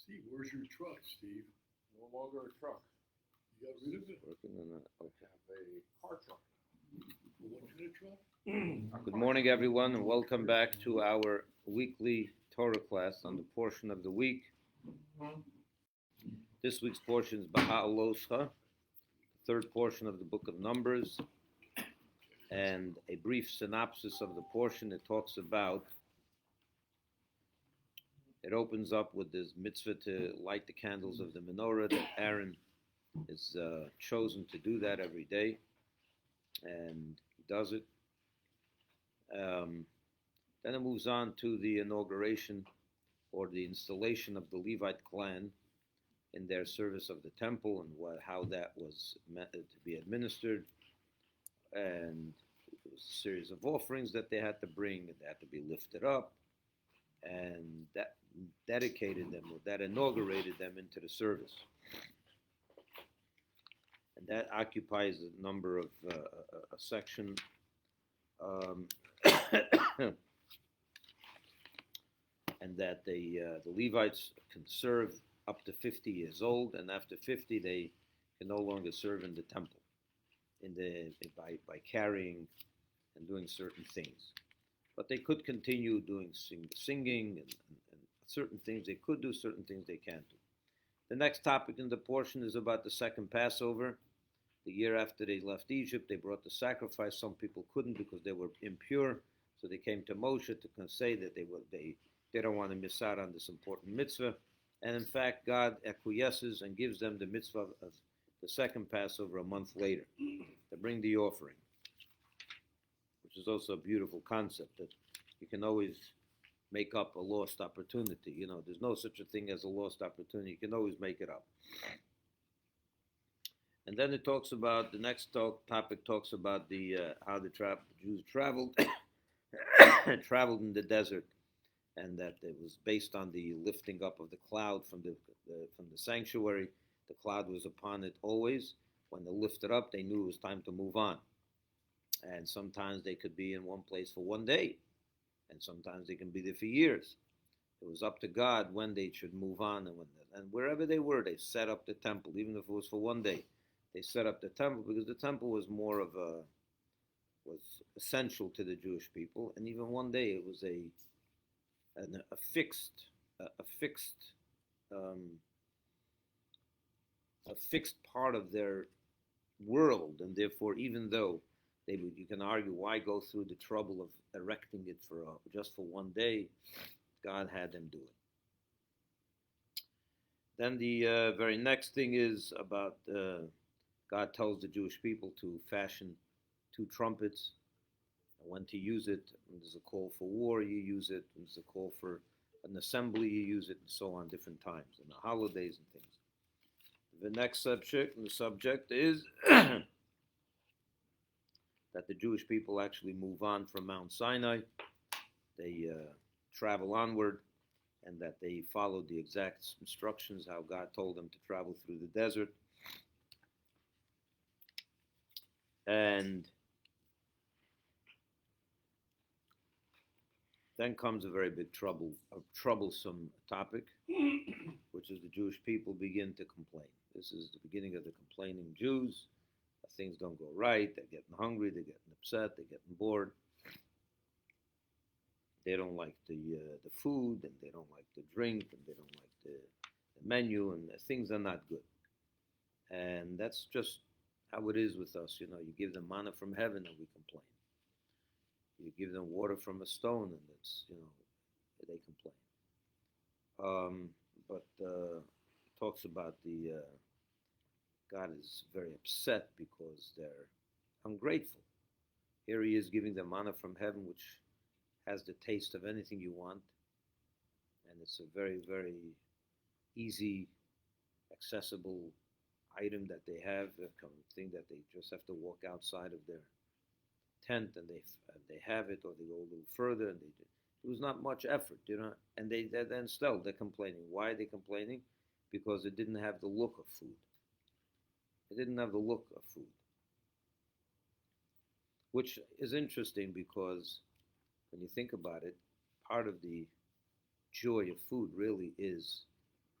Steve, where's your truck, Steve? No longer a truck. You got rid of it? Working on that. I have a car truck. What kind of truck? Good morning, everyone, and welcome back to our weekly Torah class on the portion of the week. This week's portion is Baha'aloscha, the third portion of the book of Numbers, and a brief synopsis of the portion. It opens up with this mitzvah to light the candles of the menorah, that Aaron is chosen to do that every day, and he does it. Then it moves on to the inauguration or the installation of the Levite clan in their service of the temple and how that was meant to be administered. And there was a series of offerings that they had to bring, and they had to be lifted up, and that dedicated them, or that inaugurated them into the service. And that occupies a number of a section. And that the Levites can serve up to 50 years old, and after 50 they can no longer serve in the temple by carrying and doing certain things. But they could continue doing singing and certain things they could do, certain things they can't do. The next topic in the portion is about the second Passover. The year after they left Egypt, they brought the sacrifice. Some people couldn't because they were impure, so they came to Moshe to say that they don't want to miss out on this important mitzvah. And in fact, God acquiesces and gives them the mitzvah of the second Passover a month later to bring the offering, which is also a beautiful concept that you can always make up a lost opportunity. You know, there's no such a thing as a lost opportunity. You can always make it up. And then it talks about, the next topic talks about how the Jews traveled traveled in the desert, and that it was based on the lifting up of the cloud from the sanctuary. The cloud was upon it always. When they lifted up, they knew it was time to move on. And sometimes they could be in one place for one day, and sometimes they can be there for years. It was up to God when they should move on, and wherever they were, they set up the temple, even if it was for one day. They set up the temple because the temple was was essential to the Jewish people, and even one day it was a fixed part of their world, and therefore, even though you can argue why go through the trouble of erecting it just for one day, God had them do it. Then the very next thing is about God tells the Jewish people to fashion 2 trumpets. When to use it, when there's a call for war, you use it. When there's a call for an assembly, you use it, and so on, different times, and the holidays and things. The next subject is that the Jewish people actually move on from Mount Sinai. They travel onward, and that they followed the exact instructions, how God told them to travel through the desert. And then comes a very big troublesome topic, which is the Jewish people begin to complain. This is the beginning of the complaining Jews. Things don't go right. They're getting hungry. They're getting upset. They're getting bored. They don't like the food, and they don't like the drink, and they don't like the menu, and things are not good. And that's just how it is with us. You know, you give them manna from heaven, and we complain. You give them water from a stone, and they complain. But it talks about God is very upset because they're ungrateful. Here he is giving them manna from heaven, which has the taste of anything you want, and it's a very, very easy, accessible item that they have, a thing that they just have to walk outside of their tent, and they have it, or they go a little further, and it was not much effort, and then still they're complaining. Why are they complaining? Because it didn't have the look of food. It didn't have the look of food, which is interesting because when you think about it, part of the joy of food really is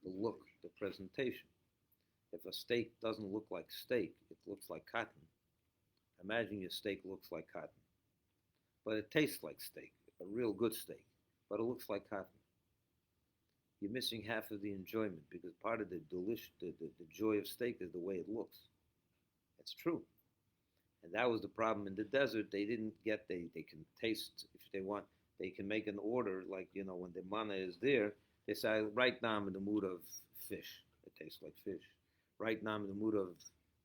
the look, the presentation. If a steak doesn't look like steak, it looks like cotton. Imagine your steak looks like cotton. But it tastes like steak, a real good steak, but it looks like cotton. You're missing half of the enjoyment because part of the joy of steak is the way it looks. It's true. And that was the problem in the desert. They didn't get, they can taste, if they want, they can make an order, like, when the manna is there, they say, right now I'm in the mood of fish. It tastes like fish. Right now I'm in the mood of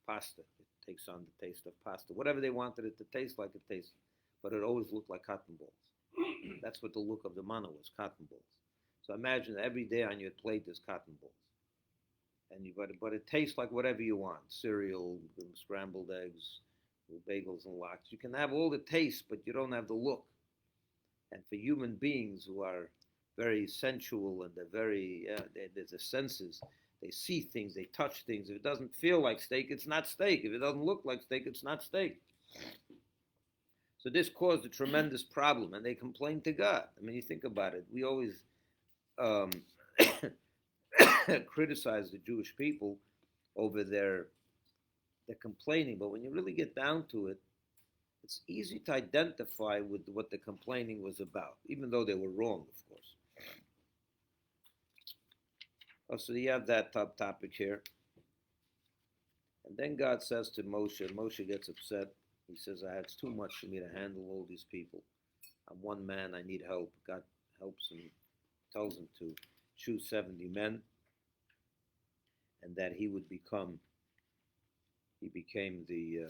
pasta. It takes on the taste of pasta. Whatever they wanted it to taste like, it tastes. But it always looked like cotton balls. That's what the look of the manna was, cotton balls. So imagine every day on your plate is cotton balls. And but it tastes like whatever you want. Cereal, scrambled eggs, bagels and lox. You can have all the taste, but you don't have the look. And for human beings who are very sensual and they're very, there's the senses, they see things, they touch things. If it doesn't feel like steak, it's not steak. If it doesn't look like steak, it's not steak. So this caused a tremendous problem, and they complained to God. I mean, you think about it. We always criticize the Jewish people over their complaining, but when you really get down to it, it's easy to identify with what the complaining was about, even though they were wrong, of course. Oh, so you have that topic here. And then God says to Moshe, Moshe gets upset. He says, it's too much for me to handle all these people. I'm one man, I need help. God helps him, tells him to choose 70 men, and that he became the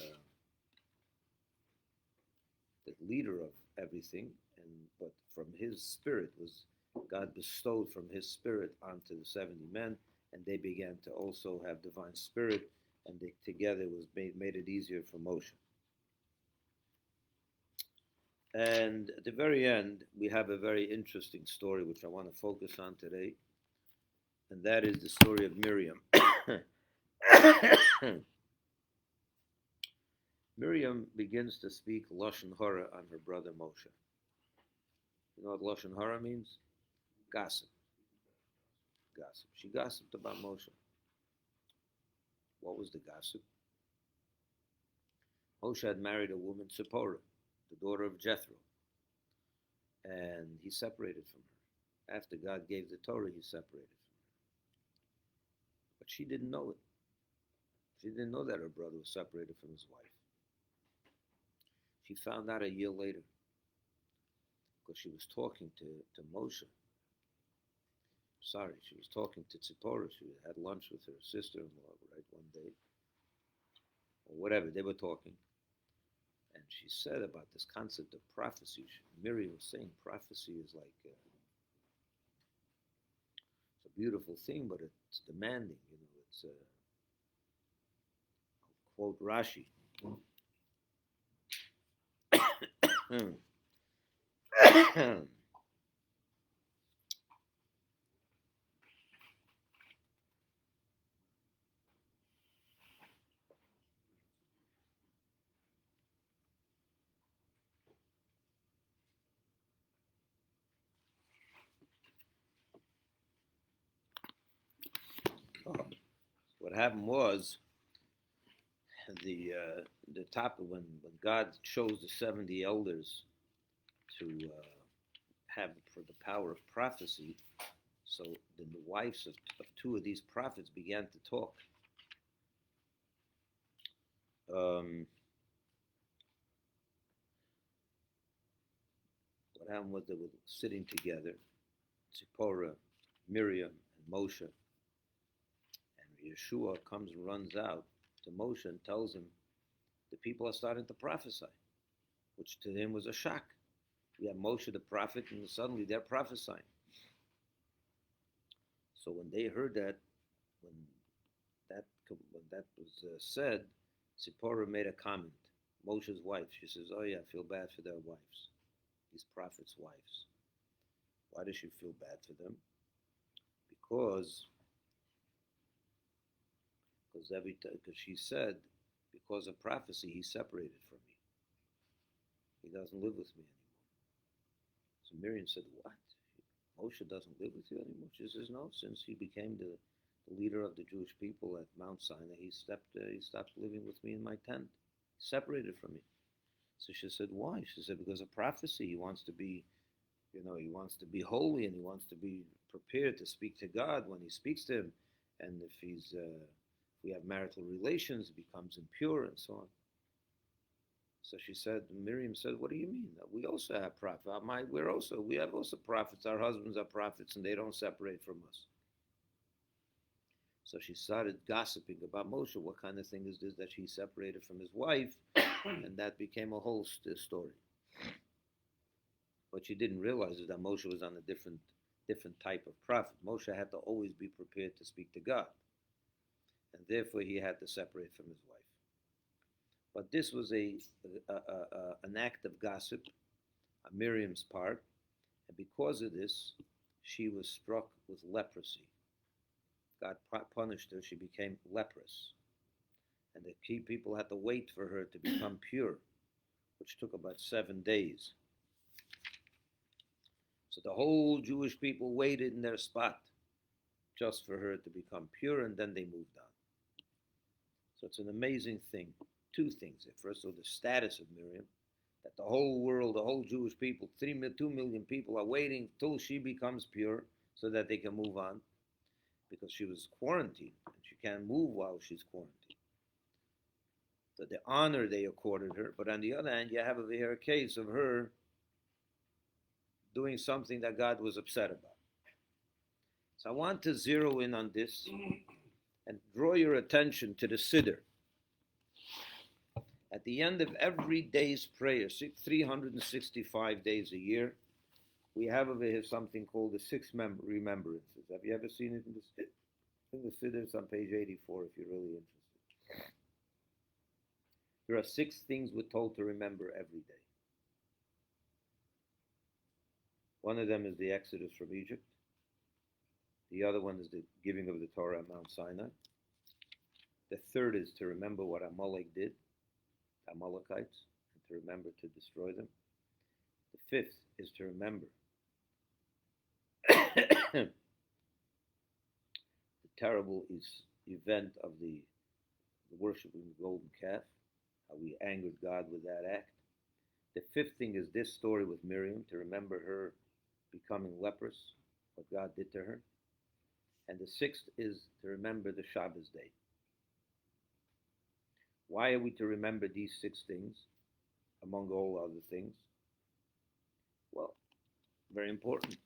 leader of everything, but from his spirit God bestowed from his spirit onto the 70 men, and they began to also have divine spirit, and they together made it easier for Moshe. And at the very end, we have a very interesting story which I want to focus on today, and that is the story of Miriam. Miriam begins to speak Lashon Hara on her brother Moshe. You know what Lashon Hara means? Gossip. Gossip. She gossiped about Moshe. What was the gossip? Moshe had married a woman, Zipporah, the daughter of Jethro, and he separated from her. After God gave the Torah, he separated from her. But she didn't know it. She didn't know that her brother was separated from his wife. She found out a year later because she was talking to Moshe. Sorry, she was talking to Tzipporah. She had lunch with her sister-in-law, right, one day. Or whatever, they were talking. And she said about this concept of prophecy. Miriam was saying prophecy is like, it's a beautiful thing, but it's demanding, it's, I'll quote Rashi. What happened was the top when God chose the 70 elders to have for the power of prophecy, so then the wives of two of these prophets began to talk. What happened was they were sitting together, Zipporah, Miriam, and Moshe. And Yeshua comes and runs out to Moshe and tells him the people are starting to prophesy, which to him was a shock. We have Moshe the prophet, and suddenly they're prophesying. So when they heard that, when that was said, Zipporah made a comment. Moshe's wife, she says, "Oh yeah, I feel bad for their wives, these prophets' wives." Why does she feel bad for them? Because she said, because of prophecy, he's separated from me. He doesn't live with me anymore. So Miriam said, "What? Moshe doesn't live with you anymore. She says, no, since he became the leader of the Jewish people at Mount Sinai, he stopped living with me in my tent, separated from me. So she said, why? She said, because of prophecy. He wants to be, he wants to be holy, and he wants to be prepared to speak to God when he speaks to him. And if we have marital relations, it becomes impure and so on. So she said, Miriam said, what do you mean? We also have prophets. We have also prophets. Our husbands are prophets, and they don't separate from us. So she started gossiping about Moshe. What kind of thing is this that he separated from his wife? And that became a whole story. What she didn't realize is that Moshe was on a different type of prophet. Moshe had to always be prepared to speak to God. And therefore he had to separate from his wife. But this was an act of gossip on Miriam's part. And because of this, she was struck with leprosy. God punished her. She became leprous. And the key people had to wait for her to become pure, which took about 7 days. So the whole Jewish people waited in their spot just for her to become pure, and then they moved on. So it's an amazing thing. Two things here. First of all, the status of Miriam, that the whole world, the whole Jewish people, 2 million people are waiting till she becomes pure so that they can move on, because she was quarantined, and she can't move while she's quarantined. So the honor they accorded her, but on the other hand, you have over here a case of her doing something that God was upset about. So I want to zero in on this and draw your attention to the Siddur. At the end of every day's prayer, 365 days a year, we have over here something called the 6 remembrances. Have you ever seen it in the Siddur? It's on page 84 if you're really interested. There are 6 things we're told to remember every day. One of them is the Exodus from Egypt. The other one is the giving of the Torah at Mount Sinai. The third is to remember what Amalek did, Amalekites, and to remember to destroy them. The fifth is to remember the terrible event of the worshiping the golden calf, how we angered God with that act. The fifth thing is this story with Miriam, to remember her becoming leprous, what God did to her. And the sixth is to remember the Shabbos day. Why are we to remember these 6 things, among all other things? Well, very important.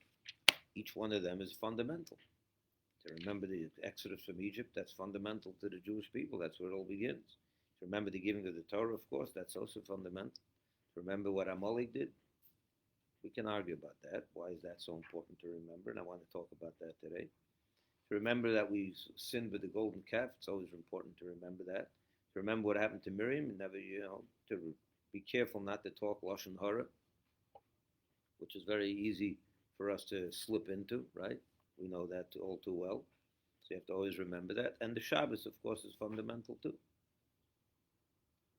Each one of them is fundamental. To remember the Exodus from Egypt, that's fundamental to the Jewish people. That's where it all begins. To remember the giving of the Torah, of course, that's also fundamental. To remember what Amalek did, we can argue about that. Why is that so important to remember? And I want to talk about that today. To remember that we sinned with the golden calf, it's always important to remember that. To remember what happened to Miriam, and never, to be careful not to talk Lashon Hara, which is very easy for us to slip into, right? We know that all too well. So you have to always remember that. And the Shabbos, of course, is fundamental too.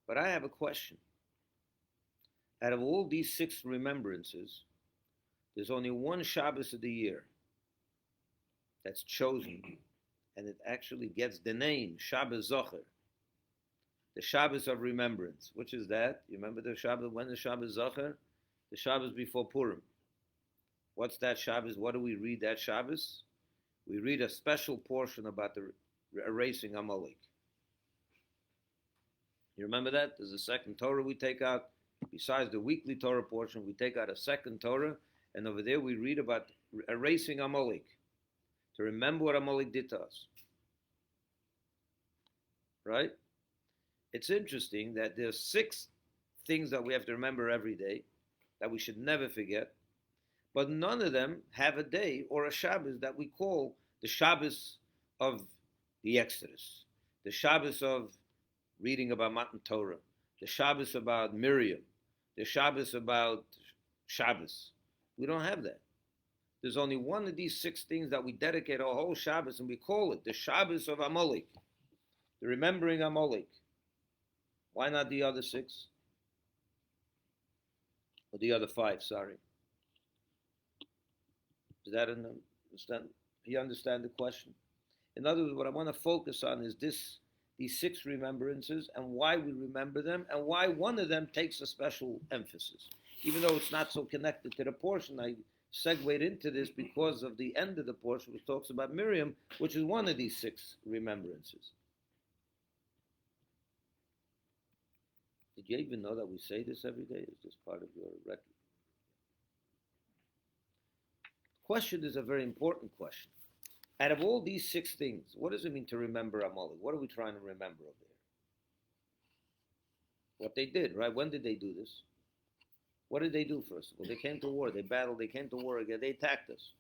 But I have a question. Out of all these 6 remembrances, there's only one Shabbos of the year that's chosen, and it actually gets the name Shabbos Zocher, the Shabbos of remembrance. Which is that? You remember the Shabbos? When is Shabbos Zocher? The Shabbos before Purim. What's that Shabbos? What do we read that Shabbos? We read a special portion about the erasing Amalek. You remember that? There's a second Torah we take out. Besides the weekly Torah portion, we take out a second Torah, and over there we read about erasing Amalek, to remember what Amalek did to us. Right? It's interesting that there's 6 things that we have to remember every day, that we should never forget, but none of them have a day or a Shabbos that we call the Shabbos of the Exodus, the Shabbos of reading about Matan Torah, the Shabbos about Miriam, the Shabbos about Shabbos. We don't have that. There's only one of these 6 things that we dedicate our whole Shabbos, and we call it the Shabbos of Amalek, the remembering Amalek. Why not the other 6? Or the other 5, sorry. Is that understand? You understand the question? In other words, what I want to focus on is these 6 remembrances and why we remember them and why one of them takes a special emphasis. Even though it's not so connected to the portion, I segued into this because of the end of the portion which talks about Miriam, which is one of these 6 remembrances. Did you even know that we say this every day? Is this part of your record? The question is a very important question. Out of all these 6 things, what does it mean to remember Amalek? What are we trying to remember over there? What they did, right? When did they do this? What did they do first of all? They came to war. They battled. They came to war again. They attacked us.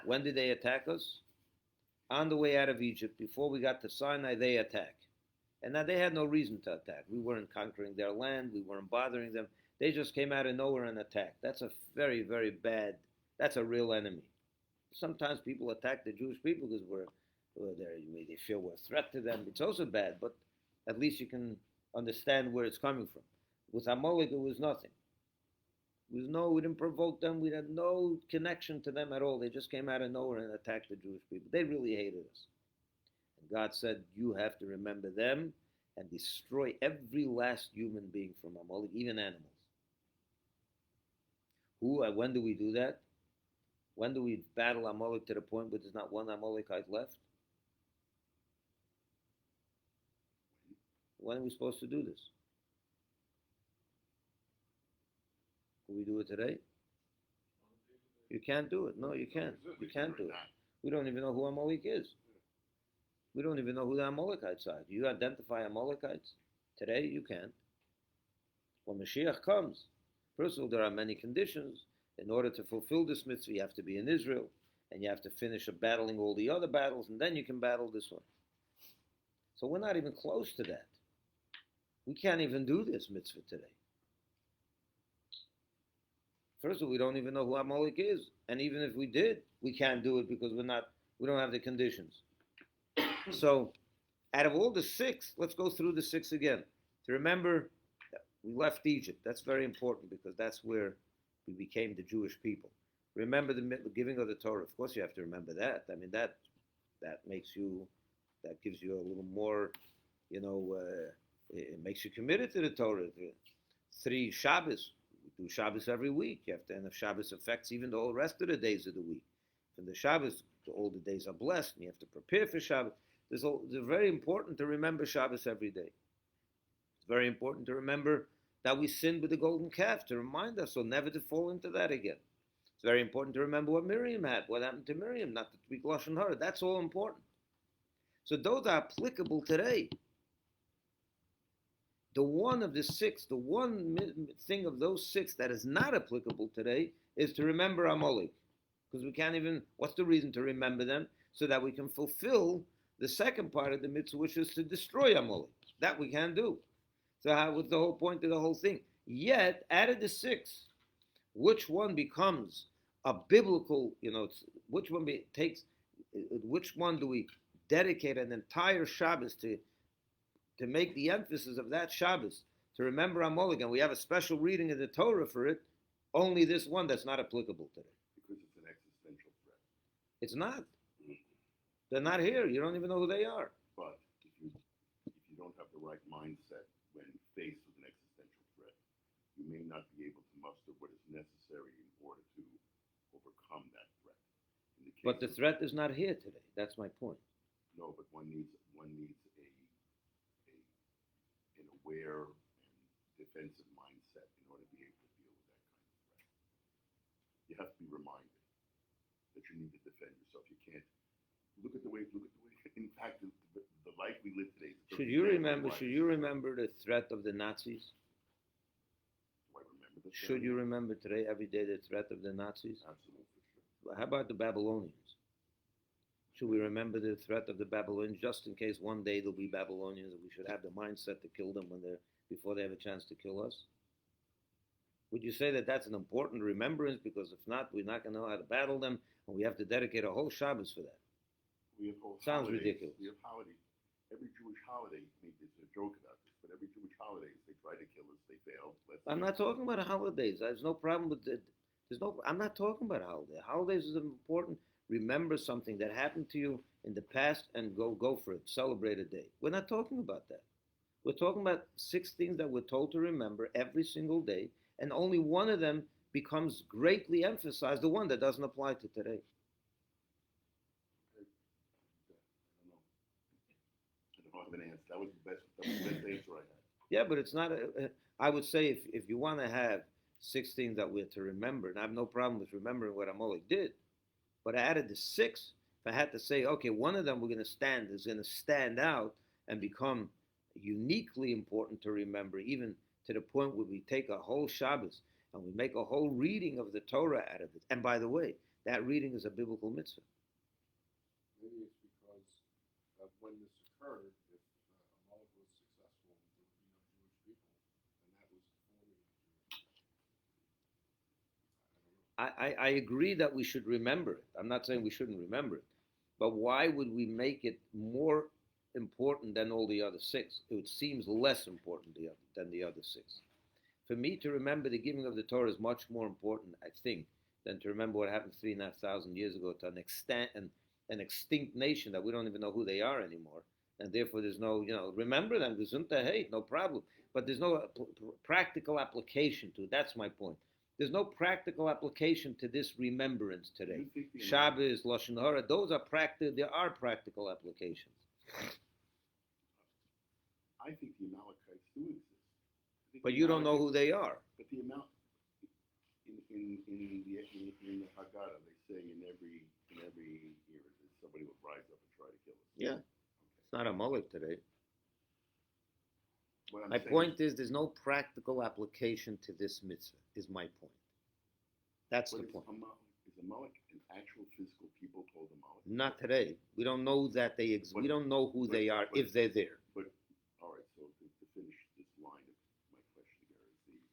When did they attack us? On the way out of Egypt, before we got to Sinai, they attacked. And now they had no reason to attack. We weren't conquering their land. We weren't bothering them. They just came out of nowhere and attacked. That's a very, very bad, that's a real enemy. Sometimes people attack the Jewish people because they feel we're a threat to them. It's also bad, but at least you can understand where it's coming from. With Amalek, it was nothing. We didn't provoke them. We had no connection to them at all. They just came out of nowhere and attacked the Jewish people. They really hated us. And God said, you have to remember them and destroy every last human being from Amalek, even animals. When do we do that? When do we battle Amalek to the point where there's not one Amalekite left? When are we supposed to do this? Will we do it today? You can't do it. No, you can't. You can't do it. We don't even know who Amalek is. We don't even know who the Amalekites are. Do you identify Amalekites? Today, you can't. When Mashiach comes, first of all, there are many conditions. In order to fulfill this mitzvah, you have to be in Israel, and you have to finish battling all the other battles, and then you can battle this one. So we're not even close to that. We can't even do this mitzvah today. First of all, we don't even know who Amalek is, and even if we did, we can't do it because we don't have the conditions. So, out of all the 6, let's go through the 6 again. To remember, we left Egypt. That's very important because that's where we became the Jewish people. Remember the giving of the Torah. Of course, you have to remember that. I mean, that gives you a little more, it makes you committed to the Torah. 3 Shabbos. We do Shabbos every week. You have to, and if Shabbos affects even the whole rest of the days of the week. From the Shabbos, all the days are blessed, and you have to prepare for Shabbos. It's very important to remember Shabbos every day. It's very important to remember that we sinned with the golden calf, to remind us so never to fall into that again. It's very important to remember what Miriam had, what happened to Miriam, not to speak Lashon Hara. That's all important. So those are applicable today. The one of the 6, the one thing of those 6 that is not applicable today is to remember Amalek. Because we can't even, what's the reason to remember them? So that we can fulfill the second part of the mitzvah, which is to destroy Amalek. That we can't do. So how was the whole point of the whole thing? Yet, out of the 6, which one becomes a biblical, which one do we dedicate an entire Shabbos to make the emphasis of that Shabbos, to remember Amalek, and we have a special reading of the Torah for it, only this one that's not applicable today. Because it's an existential threat. It's not. They're not here. You don't even know who they are. But if you don't have the right mindset when faced with an existential threat, you may not be able to muster what is necessary in order to overcome that threat. But the threat is not here today. That's my point. No, but one needs an aware and defensive mindset in order to be able to deal with that kind of threat. You have to be reminded that you need to defend yourself. You can't look at the way. In fact, the life we live today. Should you remember the threat of the Nazis? Do I remember the threat? Should you remember today, every day, the threat of the Nazis? Absolutely, for sure. How about the Babylonians? Should we remember the threat of the Babylonians, just in case one day there'll be Babylonians, and we should have the mindset to kill them before they have a chance to kill us? Would you say that that's an important remembrance? Because if not, we're not going to know how to battle them, and we have to dedicate a whole Shabbos for that. We have Sounds holidays. ridiculous. We have holidays. Every Jewish holiday, there's a joke about this, but every Jewish holiday, they try to kill us, they fail. I'm not talking about holidays. There's no problem with I'm not talking about holiday. Holidays is important. Remember something that happened to you in the past and go for it. Celebrate a day. We're not talking about that. We're talking about 6 things that we're told to remember every single day, and only one of them becomes greatly emphasized, the one that doesn't apply to today. I don't have an answer. That was the best answer I had. Yeah, but it's not. I would say if you want to have 6 things that we're to remember, and I have no problem with remembering what Amalek did, but I added the 6. If I had to say, okay, one of them is going to stand out and become uniquely important to remember, even to the point where we take a whole Shabbos and we make a whole reading of the Torah out of it. And by the way, that reading is a biblical mitzvah. Maybe it's because of when this occurred, if Amalek was successful, there would be no Jewish people, and that was the forming of Jewish. I agree that we should remember it. I'm not saying we shouldn't remember it. But why would we make it more important than all the other 6? It seems less important than the other 6. For me to remember the giving of the Torah is much more important, I think, than to remember what happened 3,500 years ago to an extinct nation that we don't even know who they are anymore. And therefore there's no, remember them, hey, no problem. But there's no practical application to it. That's my point. There's no practical application to this remembrance today. Shabbos, Lashon Hara, those are practical. There are practical applications. I think the Amalekites do exist. But you don't know who they are. But the amount in the Haggadah, they say in every year that somebody will rise up and try to kill us. Yeah, it's not Amalek today. My saying point is, there's no practical application to this mitzvah. Is my point. That's the point. Is Amalek an actual physical people called Amalek? Not today. We don't know that they exist. We don't know who they are if they're there. But all right. So to finish this line of my question here is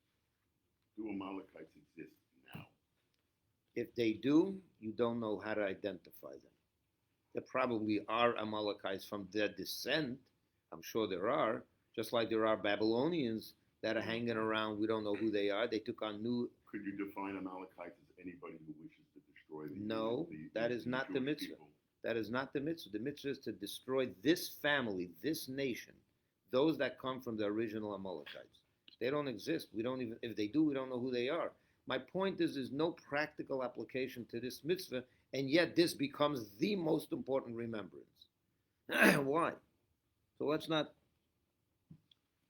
do Amalekites exist now? If they do, you don't know how to identify them. There probably are Amalekites from their descent. I'm sure there are. Just like there are Babylonians that are hanging around. We don't know who they are. They took on new. Could you define Amalekites as anybody who wishes to destroy the No, that is not the mitzvah. People? That is not the mitzvah. The mitzvah is to destroy this family, this nation, those that come from the original Amalekites. They don't exist. We don't even, if they do, we don't know who they are. My point is, there's no practical application to this mitzvah, and yet this becomes the most important remembrance. Why? So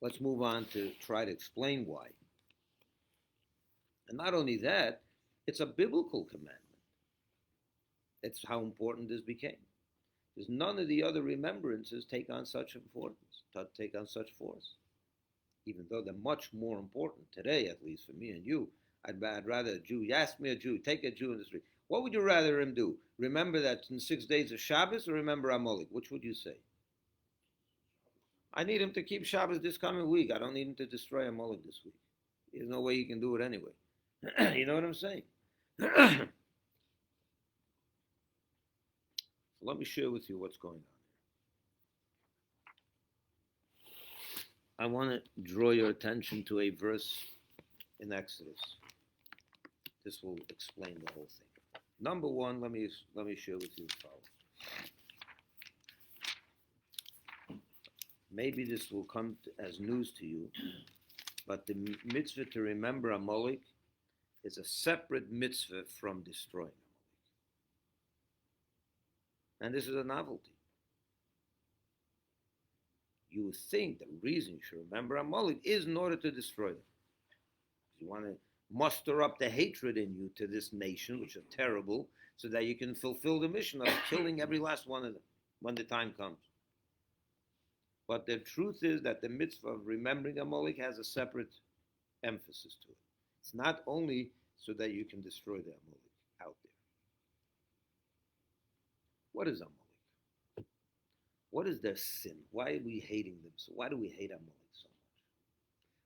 let's move on to try to explain why. And not only that, it's a biblical commandment. It's how important this became. Because none of the other remembrances take on such importance, take on such force. Even though they're much more important today, at least for me and you. I'd rather a Jew, you ask me a Jew, take a Jew in the street. What would you rather him do? Remember that in 6 days of Shabbos or remember Amalek? Which would you say? I need him to keep Shabbos this coming week. I don't need him to destroy Amalek this week. There's no way he can do it anyway. You know what I'm saying? So let me share with you what's going on here. I want to draw your attention to a verse in Exodus. This will explain the whole thing. Number one, let me share with you the following. Maybe this will come as news to you, but the mitzvah to remember Amalek is a separate mitzvah from destroying Amalek. And this is a novelty. You would think the reason you should remember Amalek is in order to destroy them. You want to muster up the hatred in you to this nation, which are terrible, so that you can fulfill the mission of killing every last one of them when the time comes. But the truth is that the mitzvah of remembering Amalek has a separate emphasis to it. It's not only so that you can destroy the Amalek out there. What is Amalek? What is their sin? Why are we hating them so? Why do we hate Amalek so much?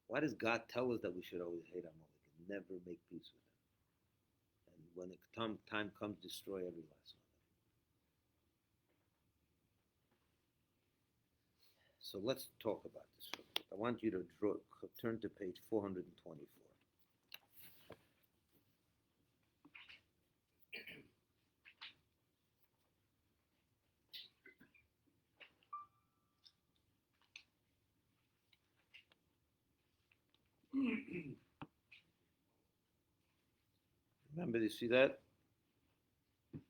Why does God tell us that we should always hate Amalek and never make peace with them? And when the time comes, destroy every last one. So let's talk about this for a minute. I want you to turn to page 424. Remember, you see that? I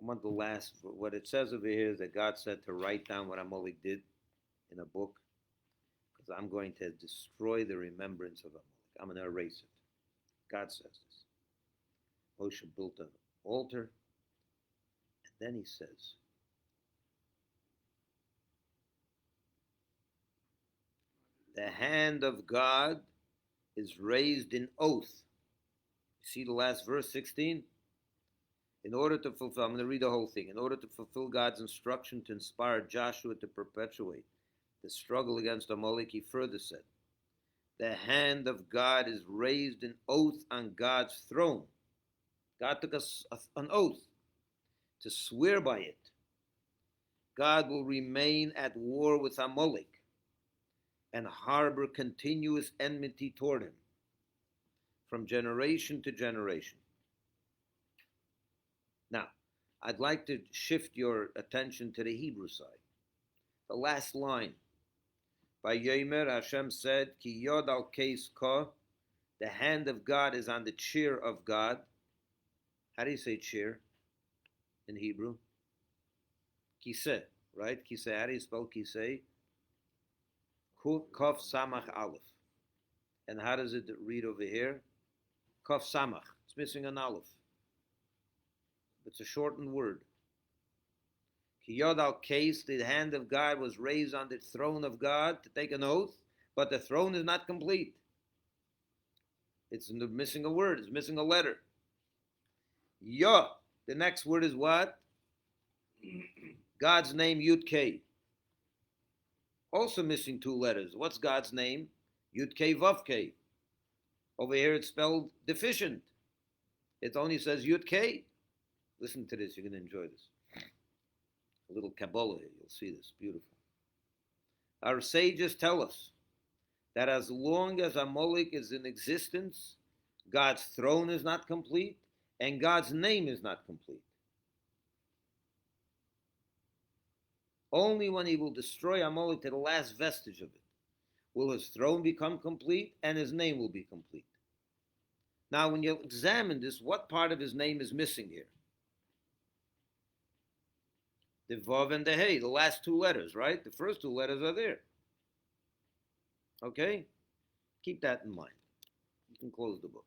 want the last, what it says over here is that God said to write down what Amalek did in a book, because I'm going to destroy the remembrance of Amalek. I'm going to erase it. God says this. Moshe built an altar, and then he says, the hand of God is raised in oath. You see the last verse, 16? In order to fulfill, I'm going to read the whole thing. In order to fulfill God's instruction to inspire Joshua to perpetuate the struggle against Amalek, he further said, the hand of God is raised in oath on God's throne. God took us an oath to swear by it. God will remain at war with Amalek and harbor continuous enmity toward him from generation to generation. Now, I'd like to shift your attention to the Hebrew side. The last line. By Yomer, Hashem said, Ki yod al keis ka, the hand of God is on the chair of God. How do you say chair in Hebrew? Kiseh, right? Kiseh, how do you spell kiseh? Kaf Samach Aleph. And how does it read over here? Kaf Samach. It's missing an Aleph. It's a shortened word. Ki yod al keis, the hand of God was raised on the throne of God to take an oath, but the throne is not complete. It's missing a word. It's missing a letter. Yah. The next word is what? God's name, Yud Kei. Also missing two letters. What's God's name? Yud Kei Vav Kei. Over here it's spelled deficient. It only says Yud Kei. Listen to this. You're going to enjoy this. A little Kabbalah here. You'll see this. Beautiful. Our sages tell us that as long as Amalek is in existence, God's throne is not complete and God's name is not complete. Only when he will destroy Amalek to the last vestige of it will his throne become complete and his name will be complete. Now, when you examine this, what part of his name is missing here? The Vav and the Hey, the last two letters, right? The first two letters are there. Okay? Keep that in mind. You can close the book.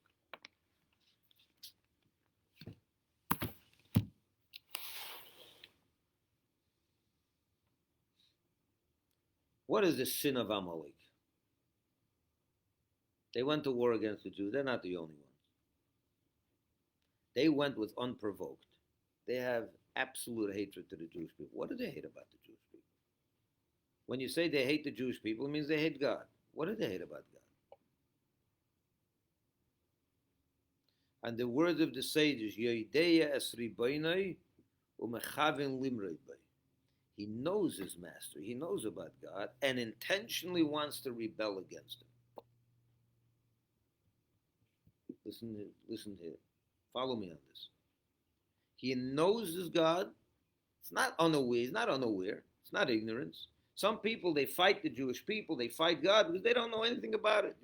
What is the sin of Amalek? They went to war against the Jews. They're not the only ones. They went with unprovoked. They have absolute hatred to the Jewish people. What do they hate about the Jewish people? When you say they hate the Jewish people, it means they hate God. What do they hate about God? And the words of the sages, Yodeya es ribaynai umechavin limrei bay. He knows his master. He knows about God and intentionally wants to rebel against him. Listen here. Follow me on this. He knows his God. It's not unaware. He's not unaware. It's not ignorance. Some people, they fight the Jewish people. They fight God because they don't know anything about it.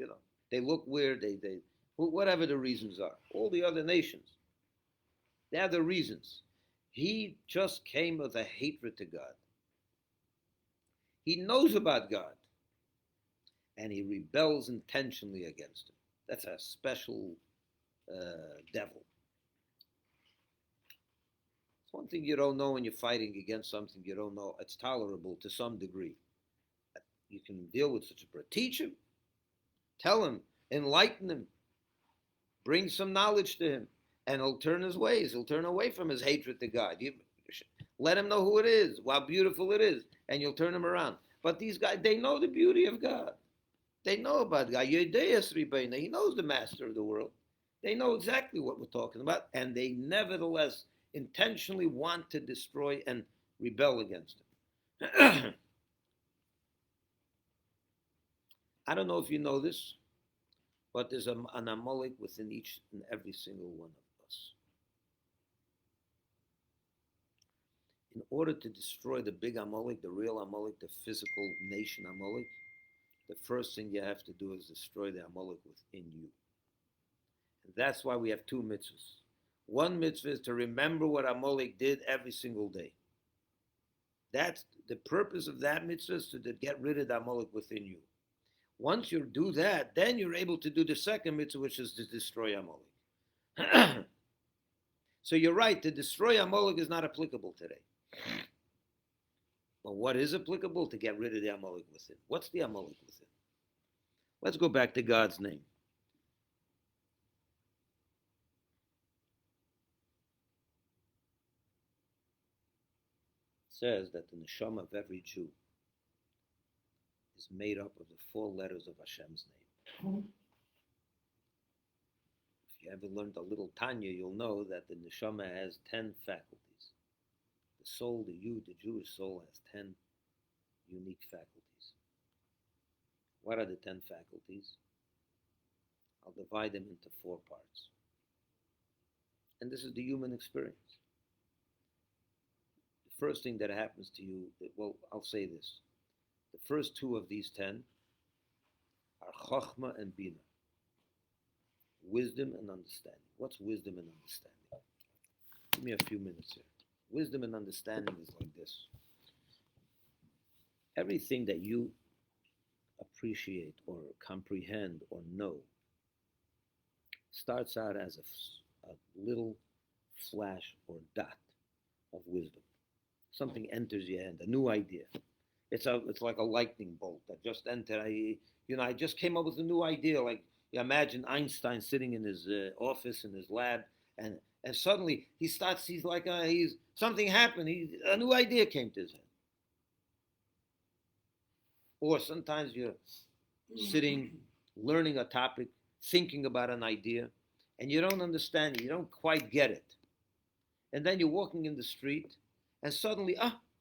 They look weird. They whatever the reasons are. All the other nations, they have the reasons. He just came with a hatred to God. He knows about God. And he rebels intentionally against him. That's a special devil. It's one thing you don't know when you're fighting against something you don't know. It's tolerable to some degree. You can deal with such a person. Teach him. Tell him. Enlighten him. Bring some knowledge to him. And he'll turn his ways. He'll turn away from his hatred to God. Let him know who it is, how beautiful it is, and you'll turn him around. But these guys, they know the beauty of God. They know about God. He knows the master of the world. They know exactly what we're talking about, and they nevertheless intentionally want to destroy and rebel against him. I don't know if you know this, but there's an Amalek within each and every single one of us. In order to destroy the big Amalek, the real Amalek, the physical nation Amalek, the first thing you have to do is destroy the Amalek within you. That's why we have two mitzvahs. One mitzvah is to remember what Amalek did every single day. That's the purpose of that mitzvah, is to get rid of the Amalek within you. Once you do that, then you're able to do the second mitzvah, which is to destroy Amalek. So you're right, to destroy Amalek is not applicable today. But what is applicable? To get rid of the Amalek within. What's the Amalek within? Let's go back to God's name. It says that the neshama of every Jew is made up of the 4 letters of Hashem's name. If you ever learned a little Tanya, you'll know that the neshama has 10 faculties. The soul, the Jewish soul, has 10 unique faculties. What are the 10 faculties? I'll divide them into 4 parts. And this is the human experience. The first thing that happens to you, well, I'll say this. The first 2 of these 10 are Chochmah and Bina. Wisdom and understanding. What's wisdom and understanding? Give me a few minutes here. Wisdom and understanding is like this. Everything that you appreciate or comprehend or know starts out as a little flash or dot of wisdom. Something enters your hand, a new idea. It's like a lightning bolt that just entered. I just came up with a new idea. Like, you imagine Einstein sitting in his office, in his lab, and suddenly something happened. A new idea came to his head. Or sometimes you're sitting, learning a topic, thinking about an idea, and you don't understand it. You don't quite get it. And then you're walking in the street, and suddenly,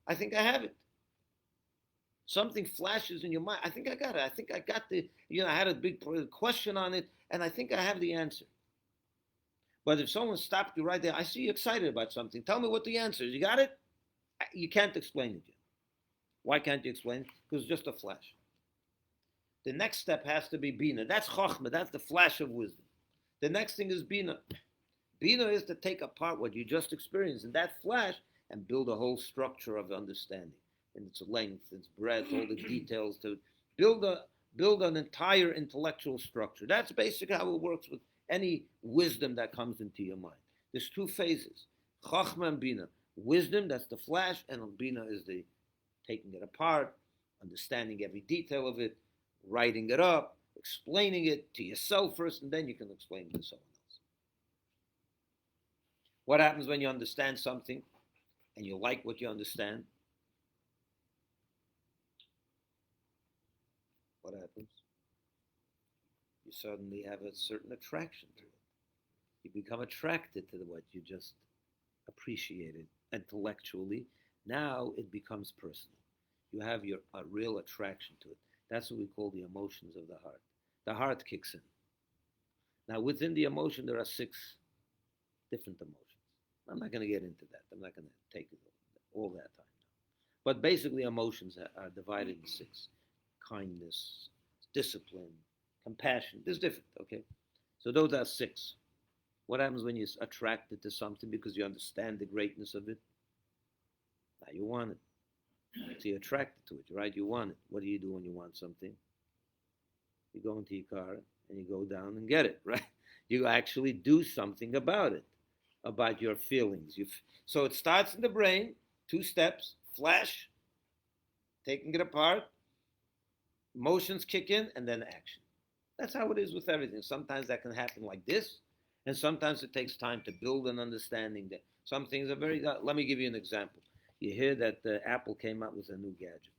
I think I have it. Something flashes in your mind. I think I got it. I think I got I had a big question on it, and I think I have the answer. But if someone stopped you right there, I see you excited about something. Tell me what the answer is. You got it? You can't explain it yet. Why can't you explain it? Because it's just a flash. The next step has to be Bina. That's Chochmah. That's the flash of wisdom. The next thing is Bina. Bina is to take apart what you just experienced in that flash and build a whole structure of understanding. In its length, its breadth, all the details, to build an entire intellectual structure. That's basically how it works with any wisdom that comes into your mind. There's 2 phases, Chachma and Bina. Wisdom, that's the flash, and Bina is the taking it apart, understanding every detail of it, writing it up, explaining it to yourself first, and then you can explain it to someone else. What happens when you understand something and you like what you understand? What happens? You suddenly have a certain attraction to it. You become attracted to what you just appreciated intellectually. Now it becomes personal. You have a real attraction to it. That's what we call the emotions of the heart. The heart kicks in. Now within the emotion there are 6 different emotions. I'm not going to get into that. I'm not going to take all that time now. But basically emotions are divided in 6. Kindness, discipline, compassion. There's different, okay? So those are 6. What happens when you're attracted to something because you understand the greatness of it? Now you want it. So you're attracted to it, right? You want it. What do you do when you want something? You go into your car and you go down and get it, right? You actually do something about it, about your feelings. So it starts in the brain, 2 steps, flash, taking it apart, emotions kick in, and then action. That's how it is with everything. Sometimes that can happen like this, and sometimes it takes time to build an understanding that some things are very... Let me give you an example. You hear that Apple came out with a new gadget.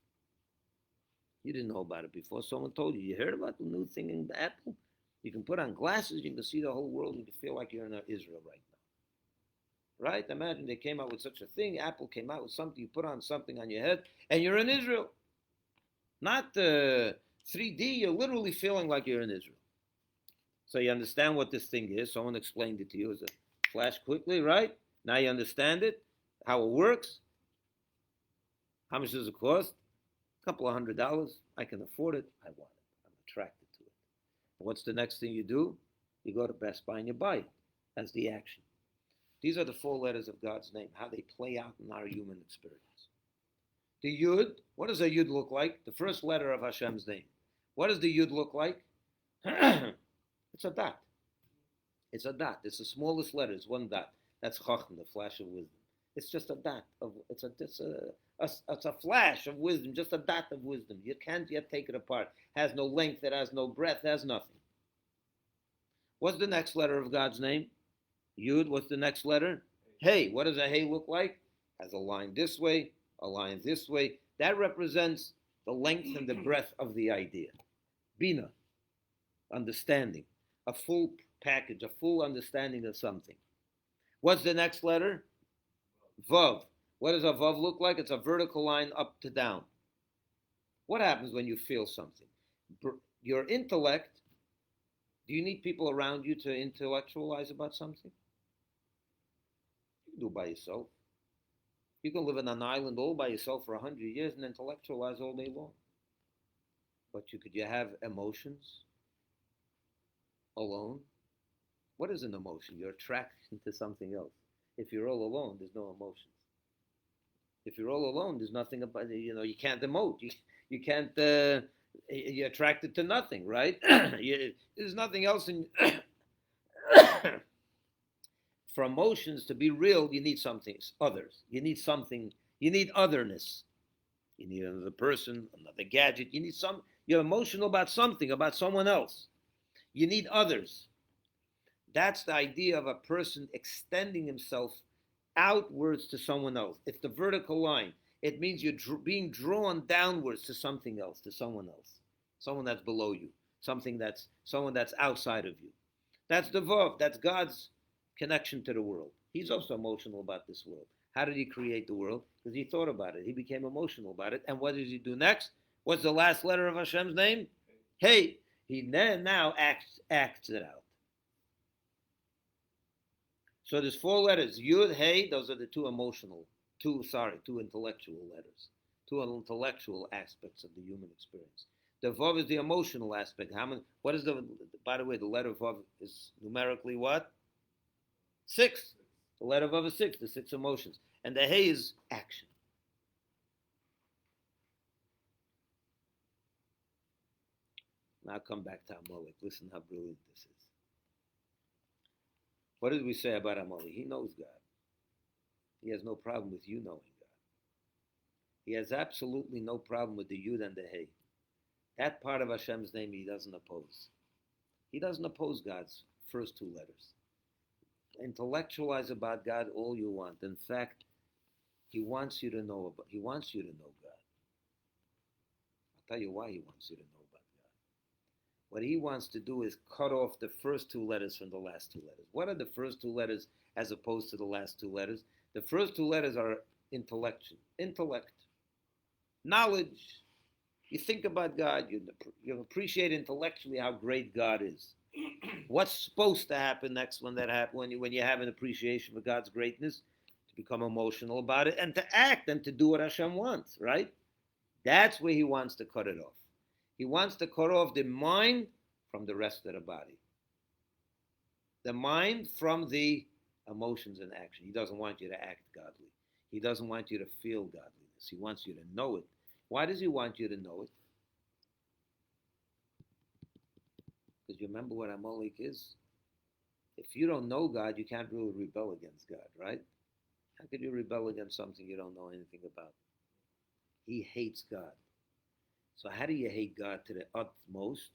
You didn't know about it before. Someone told you. You heard about the new thing in Apple? You can put on glasses, you can see the whole world, you can feel like you're in Israel right now. Right? Imagine they came out with such a thing. Apple came out with something, you put on something on your head, and you're in Israel. Not 3D, you're literally feeling like you're in Israel. So you understand what this thing is. Someone explained it to you as a flash quickly, right? Now you understand it, how it works. How much does it cost? A couple of $100. I can afford it. I want it. I'm attracted to it. What's the next thing you do? You go to Best Buy and you buy it. That's the action. These are the 4 letters of God's name, how they play out in our human experience. The Yud, what does a Yud look like? The first letter of Hashem's name. What does the Yud look like? It's a dot. It's a dot. It's the smallest letter. It's 1 dot. That's Chacham, the flash of wisdom. It's just a dot. It's a flash of wisdom, just a dot of wisdom. You can't yet take it apart. It has no length, it has no breadth, it has nothing. What's the next letter of God's name? Yud. What's the next letter? Hey. What does a hey look like? Has a line this way, a line this way. That represents the length and the breadth of the idea. Bina, understanding, a full package, a full understanding of something. What's the next letter? Vav. What does a vav look like? It's a vertical line up to down. What happens when you feel something? Your intellect, do you need people around you to intellectualize about something? You can do it by yourself. You can live in an island all by yourself for 100 years and intellectualize all day long. But could you have emotions alone? What is an emotion? You're attracted to something else. If you're all alone, there's no emotions. If you're all alone, there's nothing about, you can't emote. You can't, you're attracted to nothing, right? There's nothing else in, for emotions to be real, you need something, others. You need something, you need otherness. You need another person, another gadget. You're emotional about something, about someone else. You need others. That's the idea of a person extending himself outwards to someone else. It's the vertical line. It means you're being drawn downwards to something else, to someone else. Someone that's below you. Someone that's outside of you. That's the Vav. That's God's connection to the world. He's also emotional about this world. How did he create the world? Because he thought about it. He became emotional about it. And what does he do next? What's the last letter of Hashem's name? Hey. He then now acts it out. So there's 4 letters. Yud, Hey, those are the two intellectual letters. 2 intellectual aspects of the human experience. The Vav is the emotional aspect. By the way, the letter Vav is numerically what? 6. The letter Vav is 6, the 6 emotions. And the Hey is action. Now come back to Amalek. Listen how brilliant this is. What did we say about Amalek? He knows God. He has no problem with you knowing God. He has absolutely no problem with the Yud and the Hey. That part of Hashem's name he doesn't oppose. He doesn't oppose God's first 2 letters. Intellectualize about God all you want. In fact, he wants you to know God. I'll tell you why he wants you to know about God. What he wants to do is cut off the first 2 letters from the last 2 letters. What are the first 2 letters as opposed to the last 2 letters? The first 2 letters are intellect, knowledge. You think about God, you appreciate intellectually how great God is. What's supposed to happen next when that happens? When you have an appreciation for God's greatness, to become emotional about it and to act and to do what Hashem wants, right? That's where he wants to cut it off. He wants to cut off the mind from the rest of the body. The mind from the emotions and action. He doesn't want you to act godly. He doesn't want you to feel godliness. He wants you to know it. Why does he want you to know it? Because you remember what Amalek is? If you don't know God, you can't really rebel against God, right? How could you rebel against something you don't know anything about? He hates God. So how do you hate God to the utmost?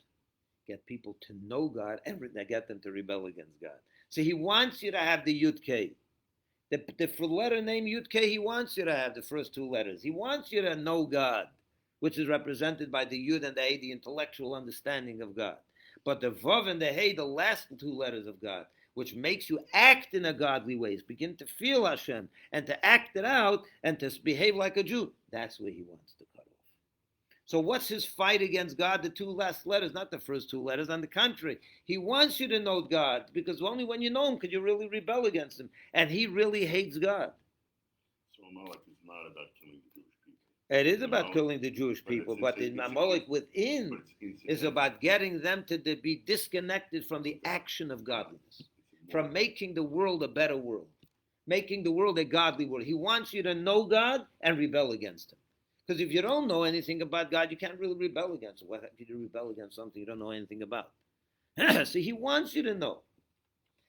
Get people to know God and get them to rebel against God. So he wants you to have the Yud K. The letter name Yud K, he wants you to have the first 2 letters. He wants you to know God, which is represented by the Yud and the Hey, the intellectual understanding of God. But the Vav and the Hey, the last 2 letters of God, which makes you act in a godly way, begin to feel Hashem, and to act it out, and to behave like a Jew. That's where he wants to cut off. So what's his fight against God? The 2 last letters, not the first 2 letters. On the contrary, he wants you to know God, because only when you know him could you really rebel against him. And he really hates God. So Amalek is not about killing the Jewish people. It is about know, killing the Jewish but it's- people, it's- but the it's- Amalek but within it's is incidental. about getting them to be disconnected from the action of godliness, It's from more- making the world a better world, making the world a godly world. He wants you to know God and rebel against Him. Because if you don't know anything about God, you can't really rebel against Him. Why could you rebel against something you don't know anything about? So He wants you to know.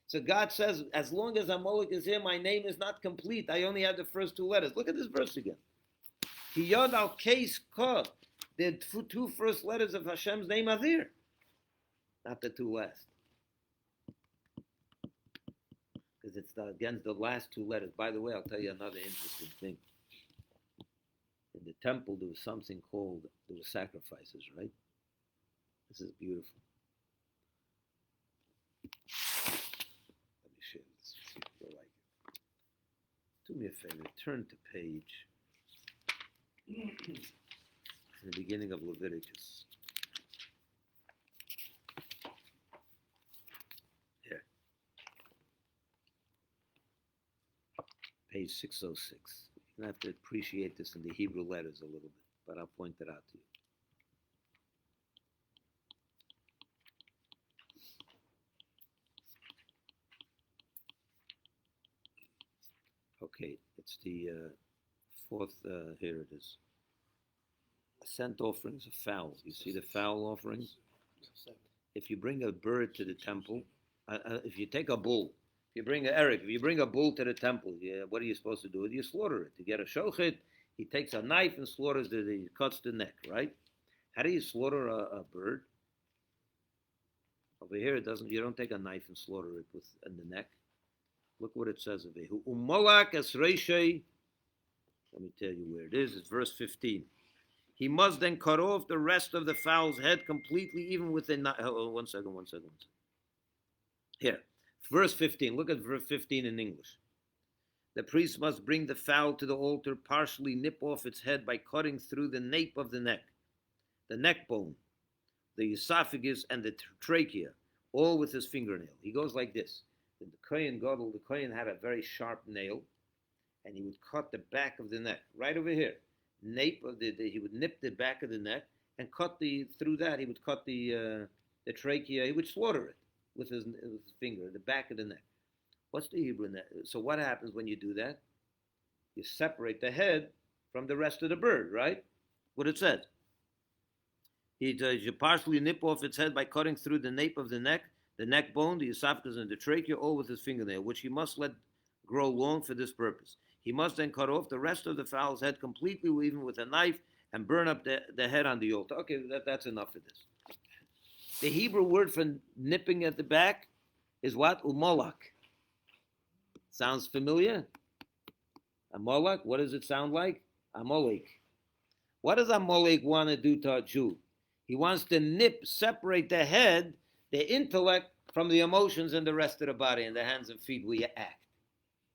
So God says, as long as Amalek is here, my name is not complete. I only have the first two letters. Look at this verse again. Hiyod al case kod. The two first letters of Hashem's name are there, not the two last. Because it's against the last two letters. By the way, I'll tell you another interesting thing. In the temple, there was something called, there were sacrifices, right? This is beautiful. Let me share this, see if you like it. Do me a favor, turn to page, in the beginning of Leviticus. Here. Page 606. You're going to have to appreciate this in the Hebrew letters a little bit, but I'll point it out to you. Okay, it's the fourth, here it is. Scent offerings of fowl. You see the fowl offerings? If you bring a bird to the temple, if you take a bull, if you bring a bull to the temple, what are you supposed to do? You slaughter it. You get a shochet, he takes a knife and slaughters he cuts the neck, right? How do you slaughter a bird? Over here, it doesn't. You don't take a knife and slaughter it in the neck. Look what it says over here. Umolak es reishei. Let me tell you where it is. It's verse 15. He must then cut off the rest of the fowl's head completely, even with a knife. Oh, one second. Here, verse 15. Look at verse 15 in English. The priest must bring the fowl to the altar, partially nip off its head by cutting through the nape of the neck bone, the esophagus, and the trachea, all with his fingernail. He goes like this. The Kohen had a very sharp nail, and he would cut the back of the neck, right over here. Nape of he would nip the back of the neck and cut through that. He would cut the trachea. He would slaughter it with his finger, the back of the neck. What's the Hebrew in that? So what happens when you do that? You separate the head from the rest of the bird, right? What it says. You partially nip off its head by cutting through the nape of the neck bone, the esophagus, and the trachea, all with his fingernail, which he must let grow long for this purpose. He must then cut off the rest of the fowl's head completely, even with a knife, and burn up the head on the altar. Okay, that's enough of this. The Hebrew word for nipping at the back is what? Umolak. Sounds familiar? Amalek, what does it sound like? Amalek. What does Amalek want to do to a Jew? He wants to separate the head, the intellect, from the emotions and the rest of the body and the hands and feet where you act.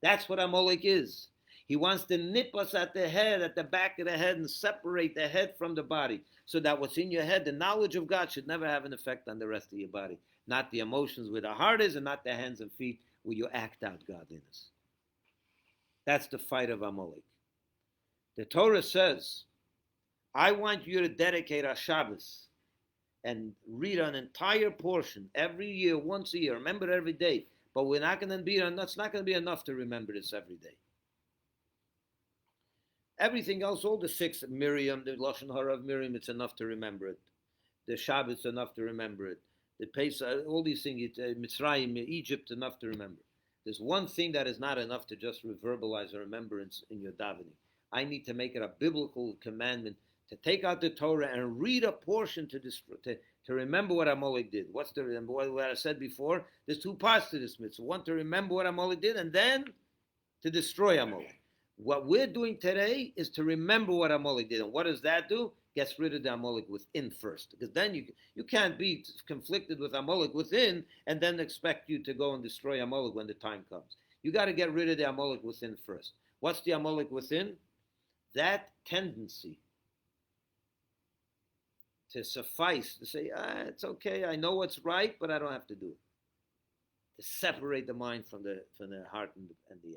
That's what Amalek is. He wants to nip us at the head, at the back of the head, and separate the head from the body, so that what's in your head, the knowledge of God, should never have an effect on the rest of your body. Not the emotions where the heart is, and not the hands and feet where you act out godliness. That's the fight of Amalek. The Torah says, I want you to dedicate a Shabbos and read an entire portion every year, once a year. Remember it every day. But we're not going to be, it's not going to be enough to remember this every day. Everything else, all the six, Miriam, the Lashon Hara of Miriam, it's enough to remember it. The Shabbos, enough to remember it. The Pesach, all these things, Mitzrayim, Egypt, enough to remember. There's one thing that is not enough to just verbalize a remembrance in your davening. I need to make it a biblical commandment to take out the Torah and read a portion to remember what Amalek did. What's to remember? What I said before, there's two parts to this mitzvah. One, to remember what Amalek did, and then to destroy Amalek. What we're doing today is to remember what Amalek did. And what does that do? Gets rid of the Amalek within first. Because then you can't be conflicted with Amalek within and then expect you to go and destroy Amalek when the time comes. You got to get rid of the Amalek within first. What's the Amalek within? That tendency to suffice, to say, it's okay, I know what's right, but I don't have to do it. To separate the mind from the heart and the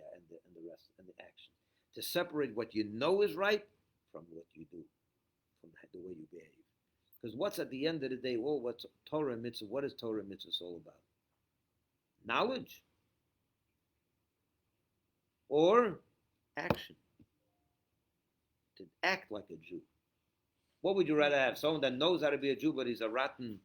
rest and the action. To separate what you know is right from what you what's at the end of the day, well, what's Torah and mitzvah? What is Torah and mitzvah all about? Knowledge or action? To act like a Jew. What would you rather have? Someone that knows how to be a Jew, but he's a rotten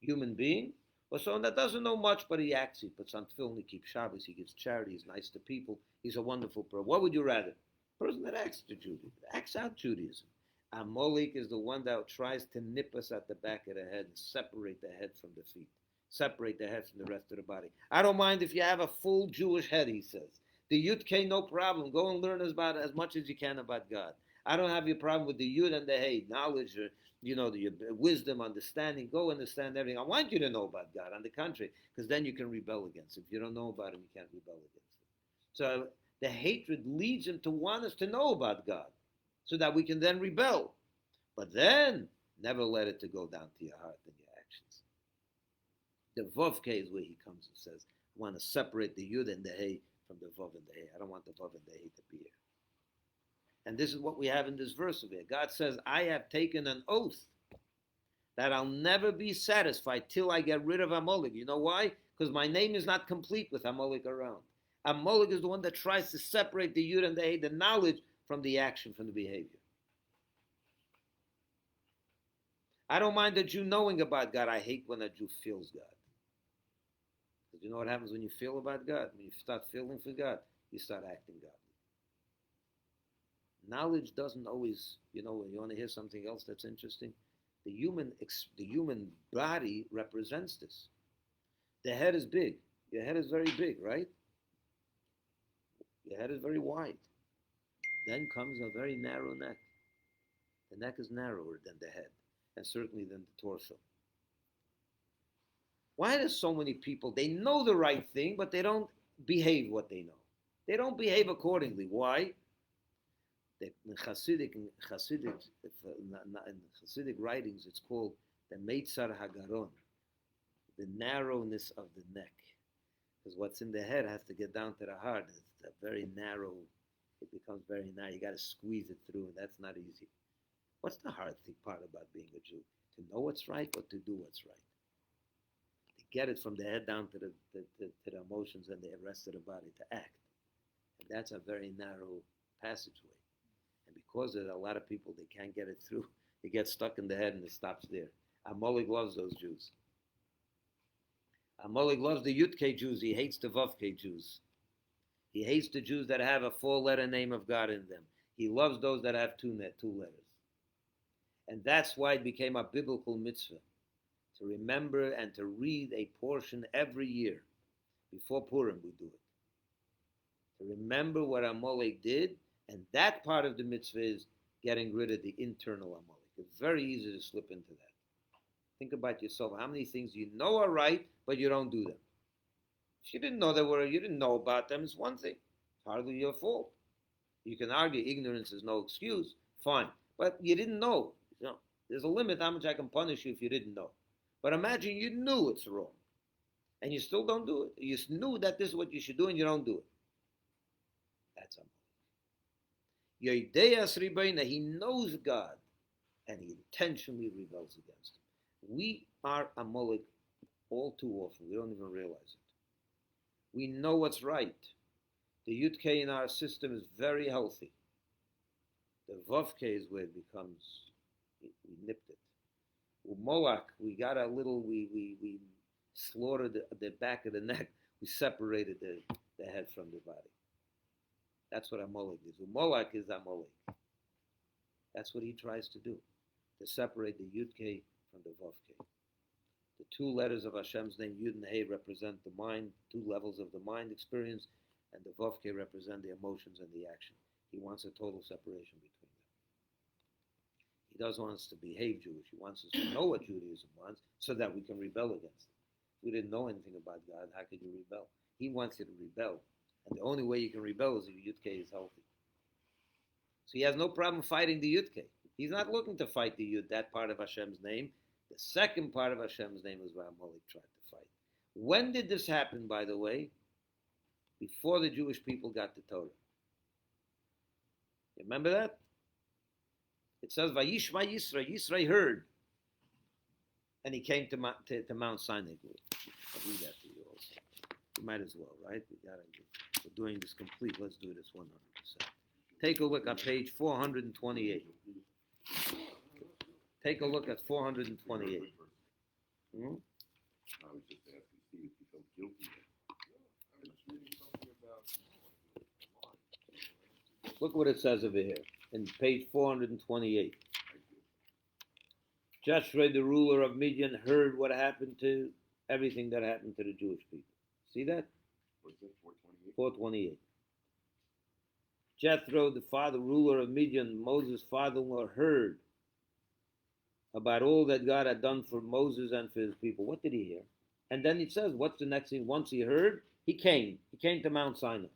human being? Or someone that doesn't know much, but he acts, he puts on tefillin, he keeps Shabbos, he gives charity, he's nice to people, he's a wonderful person. What would you rather? A person that acts to Judaism, acts out Judaism. Amalek is the one that tries to nip us at the back of the head and separate the head from the feet, separate the head from the rest of the body. I don't mind if you have a full Jewish head, he says. The Yud K, no problem. Go and learn about as much as you can about God. I don't have your problem with the Yud and the Hey, knowledge, the wisdom, understanding. Go understand everything. I want you to know about God. On the contrary, because then you can rebel against Him. If you don't know about Him, you can't rebel against Him. So the hatred leads Him to want us to know about God, so that we can then rebel. But then, never let it to go down to your heart and your actions. The Vav K is where he comes and says, I want to separate the Yud and the Hey from the Vav and the Hey. I don't want the Vav and the Hey to be here. And this is what we have in this verse over here. God says, I have taken an oath that I'll never be satisfied till I get rid of Amalek. You know why? Because my name is not complete with Amalek around. Amalek is the one that tries to separate the Yud and the Hey, the knowledge, from the action, from the behavior. I don't mind a Jew knowing about God. I hate when a Jew feels God. Because you know what happens when you feel about God? When you start feeling for God, you start acting godly. Knowledge doesn't always, when you want to hear something else that's interesting, the human body represents this. The head is big. Your head is very big, right? Your head is very wide. Then comes a very narrow neck. The neck is narrower than the head, and certainly than the torso. Why do so many people, they know the right thing, but they don't behave what they know? They don't behave accordingly. Why? In Hasidic writings, it's called the Meitzar Hagaron, the narrowness of the neck. Because what's in the head has to get down to the heart. It's a very narrow, it becomes very narrow. You got to squeeze it through, and that's not easy. What's the hard part about being a Jew? To know what's right or to do what's right? To get it from the head down to the emotions and the rest of the body, to act. And that's a very narrow passageway. And because of that, a lot of people, they can't get it through. It gets stuck in the head and it stops there. Amalek loves those Jews. Amalek loves the Yud-K Jews. He hates the Vav-K Jews. He hates the Jews that have a four-letter name of God in them. He loves those that have two letters. And that's why it became a biblical mitzvah, to remember and to read a portion every year. Before Purim we do it. To remember what Amalek did, and that part of the mitzvah is getting rid of the internal Amalek. It's very easy to slip into that. Think about yourself. How many things you know are right, but you don't do them? If you didn't know you didn't know about them, it's one thing. It's hardly your fault. You can argue ignorance is no excuse. Fine. But you didn't know. There's a limit how much I can punish you if you didn't know. But imagine you knew it's wrong. And you still don't do it. You knew that this is what you should do and you don't do it. That's Amalek. Yodeas Ribeina, he knows God and he intentionally rebels against him. We are Amalek all too often. We don't even realize it. We know what's right. The Yud-K in our system is very healthy. The Vav-K is where it becomes, we nipped it. Umolak, we got a little, we slaughtered the back of the neck. We separated the head from the body. That's what Amalek is. Umolak is Amalek. That's what he tries to do, to separate the Yud-K from the Vav-K. The two letters of Hashem's name, Yud and Hey, represent the mind, two levels of the mind experience, and the Vav-K represent the emotions and the action. He wants a total separation between them. He doesn't want us to behave Jewish. He wants us to know what Judaism wants so that we can rebel against it. If we didn't know anything about God, how could you rebel? He wants you to rebel. And the only way you can rebel is if your Yud-K is healthy. So he has no problem fighting the Yud-K. He's not looking to fight the Yud, that part of Hashem's name. The second part of Hashem's name is where Amalek tried to fight. When did this happen, by the way? Before the Jewish people got the Torah. You remember that? It says, Vayishma Yisra. Yisra heard. And he came to Mount Sinai. I'll read that to you also. You might as well, right? We're doing this complete. Let's do this 100%. Take a look at page 428. Take a look at 428. Hmm? I was just asking Steve if he felt guilty. I'm just reading something about Look what it says over here in page 428. Joshua, the ruler of Midian, heard what happened to everything that happened to the Jewish people. See that? What's that, 428? 428. Jethro, the ruler of Midian, Moses' father-in-law, heard about all that God had done for Moses and for his people. What did he hear? And then it says, what's the next thing? Once he heard, he came. He came to Mount Sinai.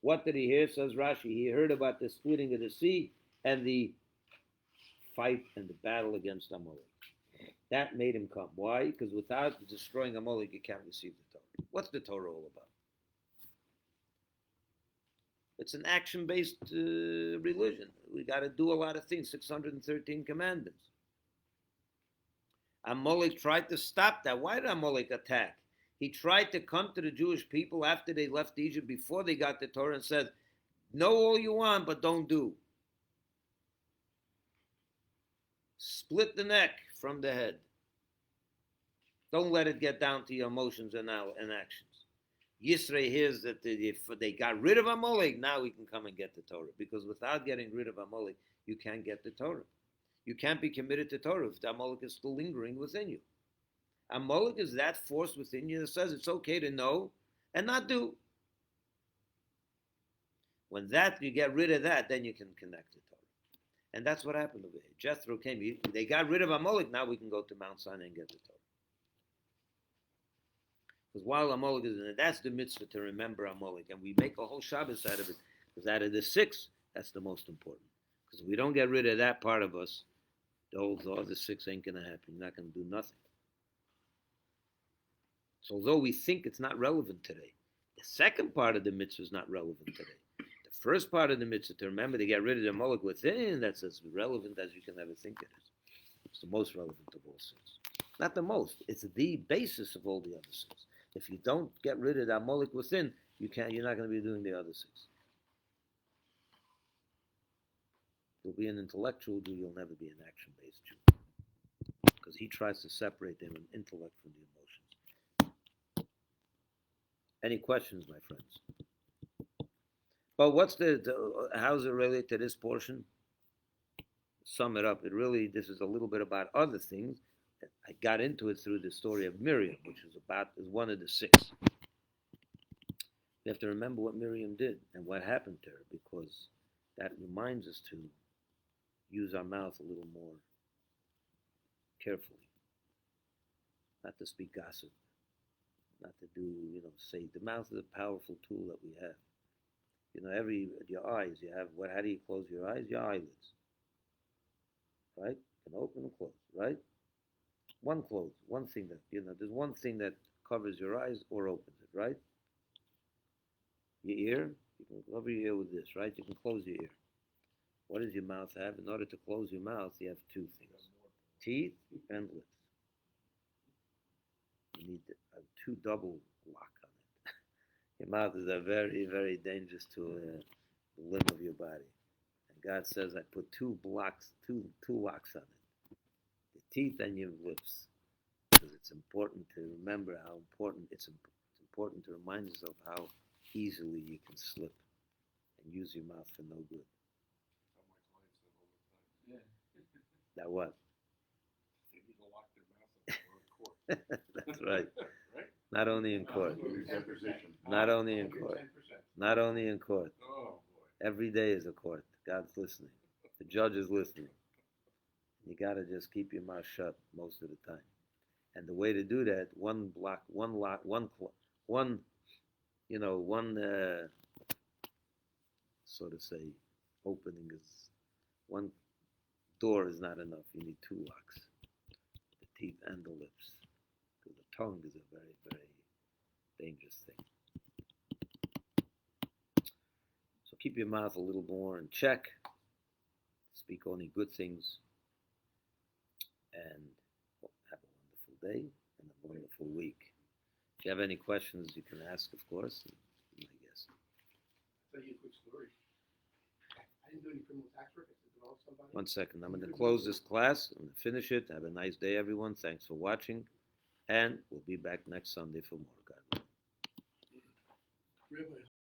What did he hear? Says Rashi. He heard about the splitting of the sea and the fight and the battle against Amalek. That made him come. Why? Because without destroying Amalek, you can't receive the Torah. What's the Torah all about? It's an action-based religion. We got to do a lot of things. 613 commandments. Amalek tried to stop that. Why did Amalek attack? He tried to come to the Jewish people after they left Egypt, before they got the Torah, and said, know all you want, but don't do. Split the neck from the head. Don't let it get down to your emotions and actions. Yisrael hears that if they got rid of Amalek, now we can come and get the Torah. Because without getting rid of Amalek, you can't get the Torah. You can't be committed to Torah if the Amalek is still lingering within you. Amalek is that force within you that says it's okay to know and not do. When you get rid of that, then you can connect to Torah. And that's what happened over here. Jethro came. They got rid of Amalek. Now we can go to Mount Sinai and get the Torah. Because while Amalek is in it, that's the mitzvah to remember Amalek. And we make a whole Shabbos out of it. Because out of the 6, that's the most important. Because if we don't get rid of that part of us, the other 6 ain't going to happen. You're not going to do nothing. So although we think it's not relevant today, the second part of the mitzvah is not relevant today. The first part of the mitzvah, to remember to get rid of the Amalek within, that's as relevant as you can ever think it is. It's the most relevant of all sins. Not the most. It's the basis of all the other sins. If you don't get rid of the Amalek within, you're not going to be doing the other 6. You'll be an intellectual Jew, you'll never be an action-based Jew. Because he tries to separate them in intellect from the emotions. Any questions, my friends? But how's it related to this portion? Sum it up. This is a little bit about other things. I got into it through the story of Miriam, which is one of the 6. We have to remember what Miriam did and what happened to her, because that reminds us to use our mouth a little more carefully. Not to speak gossip. Not to do, say, the mouth is a powerful tool that we have. Your eyes, how do you close your eyes? Your eyelids. Right? You can open and close, right? One thing that, there's one thing that covers your eyes or opens it, right? Your ear, you can cover your ear with this, right? You can close your ear. What does your mouth have? In order to close your mouth, you have 2 things. Teeth and lips. You need a 2 double lock on it. Your mouth is a very, very dangerous to the limb of your body. And God says, I put 2 locks on it. The teeth and your lips. Because it's important to remember how important, it's important to remind yourself how easily you can slip and use your mouth for no good. That what? They need to lock their mouth up in court. That's right. Right? Not only in court. Deposition. Not only in court. 10%. Not only in court. Oh, boy. Every day is a court. God's listening. The judge is listening. You got to just keep your mouth shut most of the time. And the way to do that, one sort of say, opening is, one door is not enough. You need 2 locks. The teeth and the lips. Because the tongue is a very, very dangerous thing. So keep your mouth a little more in check. speak only good things, and have a wonderful day and a wonderful week. If you have any questions, you can ask, of course. I guess. I'll tell you a quick story. I didn't do any criminal tax work. I said, develop somebody. 1 second. I'm going to close this class. I'm going to finish it. Have a nice day, everyone. Thanks for watching. And we'll be back next Sunday for more. God willing. Rabbi,